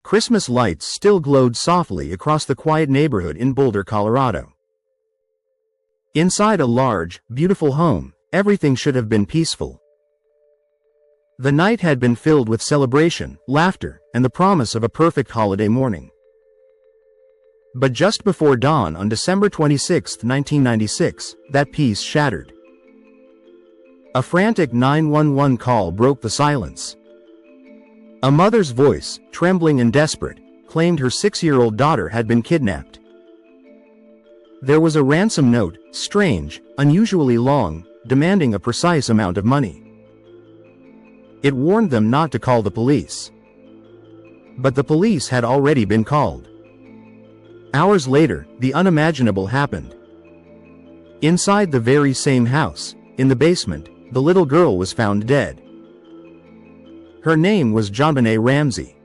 Christmas lights still glowed softly across the quiet neighborhood in Boulder, Colorado. Inside a large, beautiful home, everything should have been peaceful. The night had been filled with celebration, laughter, and the promise of a perfect holiday morning. But just before dawn on December 26, 1996, that peace shattered. A frantic 911 call broke the silence. A mother's voice, trembling and desperate, claimed her 6-year-old daughter had been kidnapped. There was a ransom note, strange, unusually long, demanding a precise amount of money. It warned them not to call the police. But the police had already been called. Hours later, the unimaginable happened. Inside the very same house, in the basement, the little girl was found dead. Her name was JonBenét Ramsey.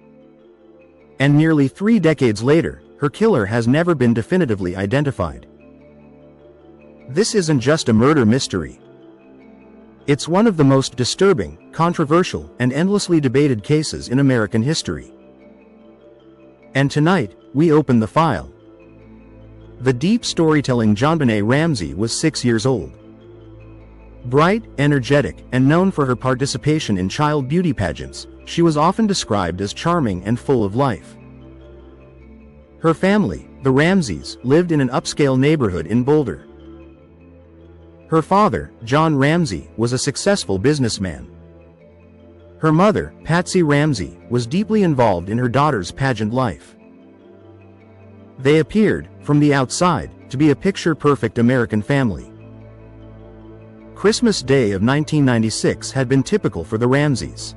And nearly 3 decades later, her killer has never been definitively identified. This isn't just a murder mystery. It's one of the most disturbing, controversial, and endlessly debated cases in American history. And tonight, we open the file. The deep storytelling JonBenét Ramsey was 6 years old. Bright, energetic, and known for her participation in child beauty pageants, she was often described as charming and full of life. Her family, the Ramseys, lived in an upscale neighborhood in Boulder. Her father, John Ramsey, was a successful businessman. Her mother, Patsy Ramsey, was deeply involved in her daughter's pageant life. They appeared, from the outside, to be a picture-perfect American family. Christmas Day of 1996 had been typical for the Ramseys.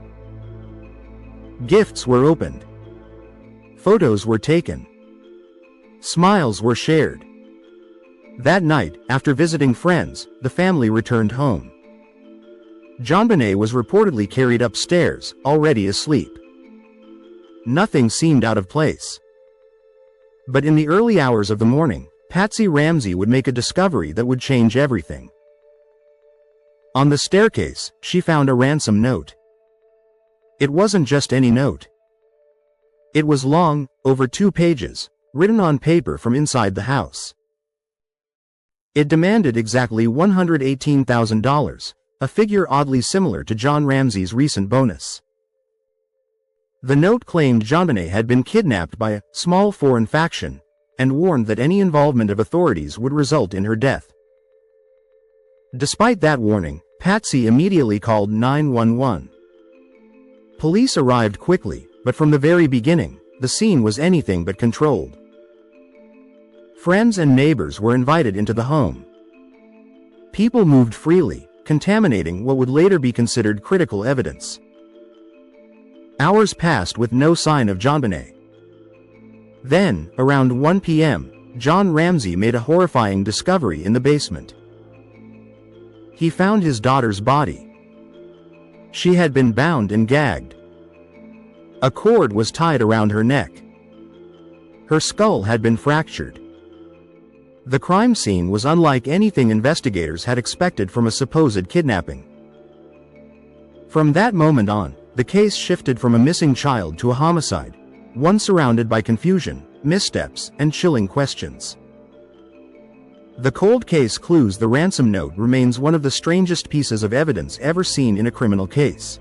Gifts were opened. Photos were taken. Smiles were shared. That night, after visiting friends, the family returned home. JonBenét was reportedly carried upstairs, already asleep. Nothing seemed out of place. But in the early hours of the morning, Patsy Ramsey would make a discovery that would change everything. On the staircase, she found a ransom note. It wasn't just any note. It was long, over 2 pages, written on paper from inside the house. It demanded exactly $118,000, a figure oddly similar to John Ramsey's recent bonus. The note claimed JonBenét had been kidnapped by a small foreign faction, and warned that any involvement of authorities would result in her death. Despite that warning, Patsy immediately called 911. Police arrived quickly, but from the very beginning, the scene was anything but controlled. Friends and neighbors were invited into the home. People moved freely, contaminating what would later be considered critical evidence. Hours passed with no sign of JonBenét. Then, around 1 p.m., John Ramsey made a horrifying discovery in the basement. He found his daughter's body. She had been bound and gagged. A cord was tied around her neck. Her skull had been fractured. The crime scene was unlike anything investigators had expected from a supposed kidnapping. From that moment on, the case shifted from a missing child to a homicide, one surrounded by confusion, missteps, and chilling questions. The cold case clues the ransom note remains one of the strangest pieces of evidence ever seen in a criminal case.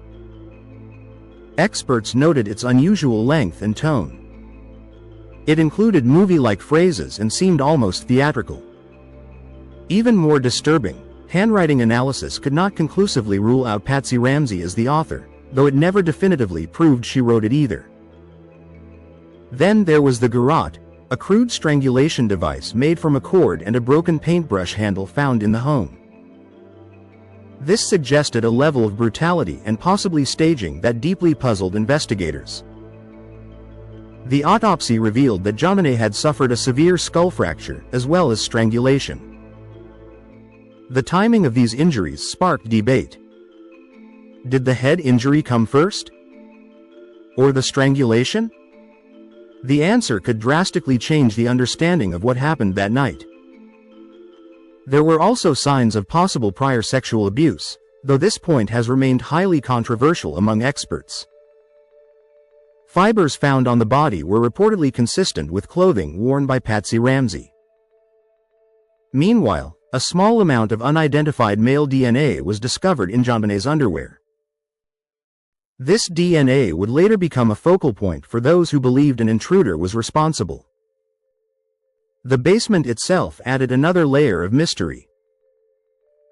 Experts noted its unusual length and tone. It included movie-like phrases and seemed almost theatrical. Even more disturbing, handwriting analysis could not conclusively rule out Patsy Ramsey as the author, though it never definitively proved she wrote it either. Then there was the garrote, a crude strangulation device made from a cord and a broken paintbrush handle found in the home. This suggested a level of brutality and possibly staging that deeply puzzled investigators. The autopsy revealed that JonBenét had suffered a severe skull fracture as well as strangulation. The timing of these injuries sparked debate. Did the head injury come first? Or the strangulation? The answer could drastically change the understanding of what happened that night. There were also signs of possible prior sexual abuse, though this point has remained highly controversial among experts. Fibers found on the body were reportedly consistent with clothing worn by Patsy Ramsey. Meanwhile, a small amount of unidentified male DNA was discovered in JonBenét's underwear. This DNA would later become a focal point for those who believed an intruder was responsible. The basement itself added another layer of mystery.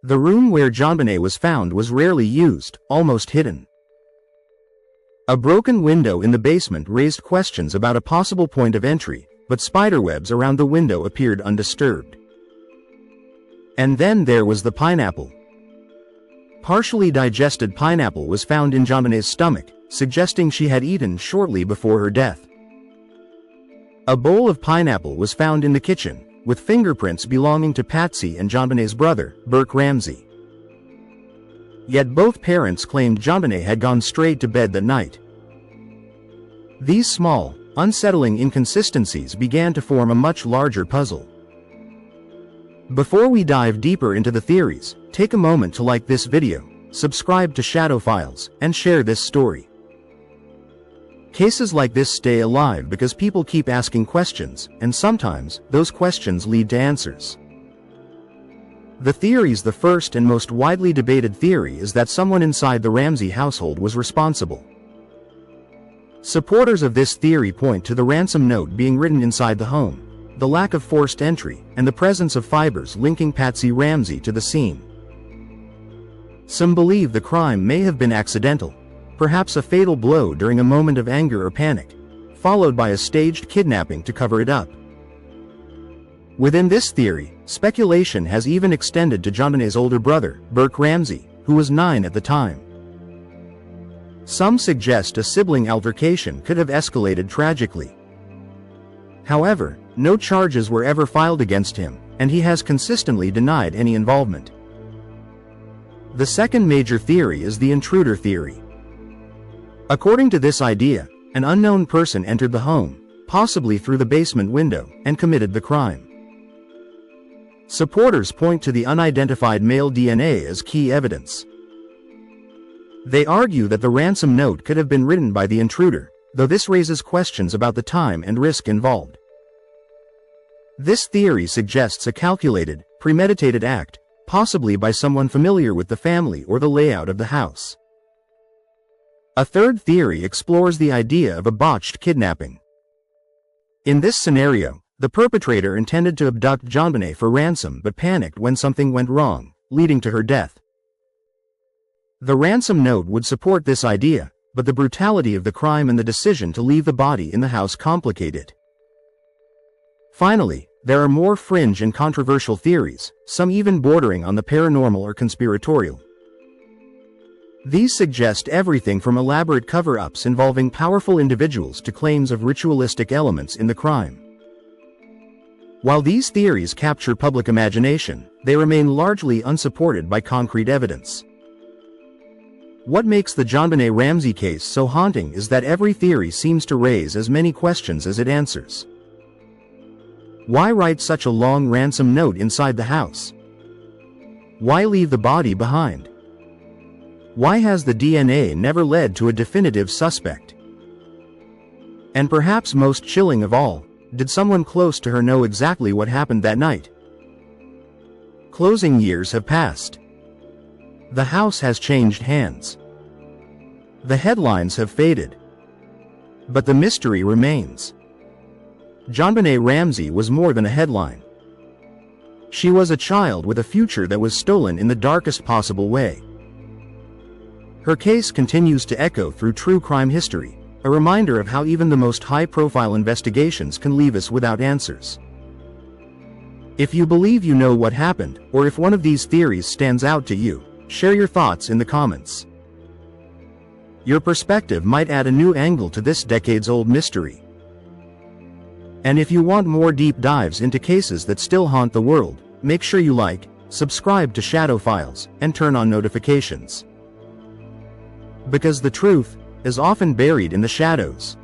The room where JonBenét was found was rarely used, almost hidden. A broken window in the basement raised questions about a possible point of entry, but spiderwebs around the window appeared undisturbed. And then there was the pineapple. Partially digested pineapple was found in JonBenét's stomach, suggesting she had eaten shortly before her death. A bowl of pineapple was found in the kitchen, with fingerprints belonging to Patsy and JonBenét's brother, Burke Ramsey. Yet both parents claimed JonBenét had gone straight to bed that night. These small, unsettling inconsistencies began to form a much larger puzzle. Before we dive deeper into the theories, take a moment to like this video, subscribe to Shadow Files, and share this story. Cases like this stay alive because people keep asking questions, and sometimes, those questions lead to answers. The first and most widely debated theory is that someone inside the Ramsey household was responsible. Supporters of this theory point to the ransom note being written inside the home, the lack of forced entry, and the presence of fibers linking Patsy Ramsey to the scene. Some believe the crime may have been accidental, perhaps a fatal blow during a moment of anger or panic, followed by a staged kidnapping to cover it up. Within this theory, speculation has even extended to JonBenét's older brother, Burke Ramsey, who was 9 at the time. Some suggest a sibling altercation could have escalated tragically. However, no charges were ever filed against him, and he has consistently denied any involvement. The second major theory is the intruder theory. According to this idea, an unknown person entered the home, possibly through the basement window, and committed the crime. Supporters point to the unidentified male DNA as key evidence. They argue that the ransom note could have been written by the intruder, though this raises questions about the time and risk involved. This theory suggests a calculated, premeditated act, possibly by someone familiar with the family or the layout of the house. A third theory explores the idea of a botched kidnapping. In this scenario, the perpetrator intended to abduct JonBenét for ransom but panicked when something went wrong, leading to her death. The ransom note would support this idea, but the brutality of the crime and the decision to leave the body in the house complicate it. Finally, there are more fringe and controversial theories, some even bordering on the paranormal or conspiratorial. These suggest everything from elaborate cover-ups involving powerful individuals to claims of ritualistic elements in the crime. While these theories capture public imagination, they remain largely unsupported by concrete evidence. What makes the JonBenét Ramsey case so haunting is that every theory seems to raise as many questions as it answers. Why write such a long ransom note inside the house? Why leave the body behind? Why has the DNA never led to a definitive suspect? And perhaps most chilling of all, did someone close to her know exactly what happened that night? Closing years have passed. The house has changed hands. The headlines have faded. But the mystery remains. JonBenét Ramsey was more than a headline. She was a child with a future that was stolen in the darkest possible way. Her case continues to echo through true crime history, a reminder of how even the most high-profile investigations can leave us without answers. If you believe you know what happened, or if one of these theories stands out to you, share your thoughts in the comments. Your perspective might add a new angle to this decades-old mystery. And if you want more deep dives into cases that still haunt the world, make sure you like, subscribe to Shadow Files, and turn on notifications. Because the truth is often buried in the shadows.